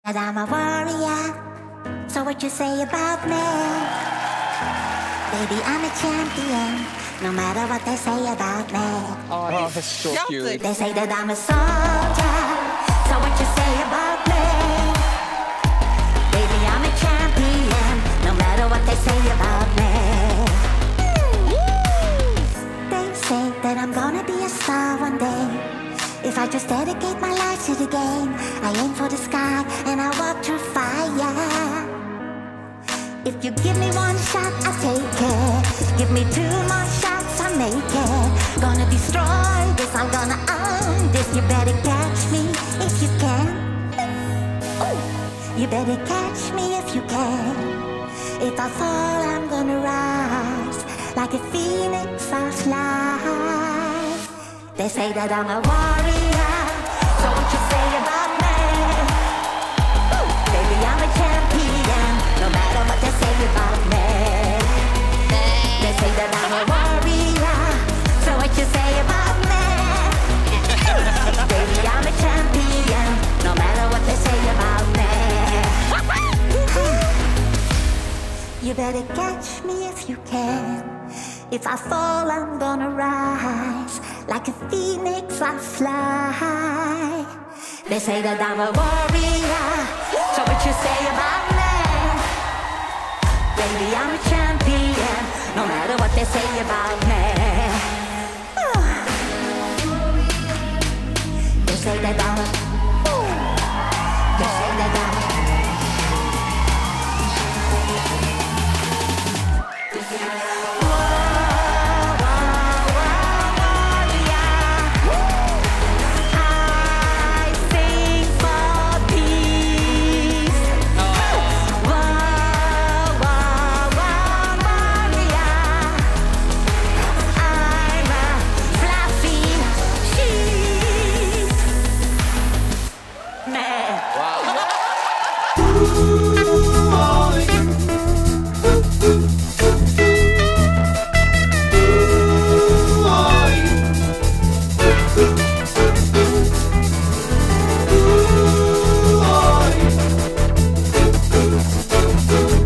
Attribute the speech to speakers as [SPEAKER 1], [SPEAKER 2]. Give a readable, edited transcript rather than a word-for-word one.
[SPEAKER 1] And I'm a warrior, so what you say about me? Baby, I'm a champion, no matter what they say about me.
[SPEAKER 2] Oh, that's so cute.
[SPEAKER 1] They say that I'm a soldier, so what you say about me? Baby, I'm a champion, no matter what they say about me. They say that I'm gonna be a star one day, if I just dedicate my life to the game. I aim for the sky and I walk through fire. If you give me one shot, I'll take it. Give me two more shots, I'll make it. Gonna destroy this, I'm gonna own this. You better catch me if you can. Ooh. You better catch me if you can. If I fall, I'm gonna rise. Like a phoenix, I'll fly. They say that I'm a warrior, so what you say about me? Ooh, baby, I'm a champion, no matter what they say about me. They say that I'm a warrior, so what you say about me? Baby, I'm a champion, no matter what they say about me. You better catch me if you can. If I fall, I'm gonna rise. Like a phoenix, I fly. They say that I'm a warrior, so what you say about me? Baby, I'm a champion, no matter what they say about me. They say that I'm a... They say that I'm a...
[SPEAKER 2] Wow.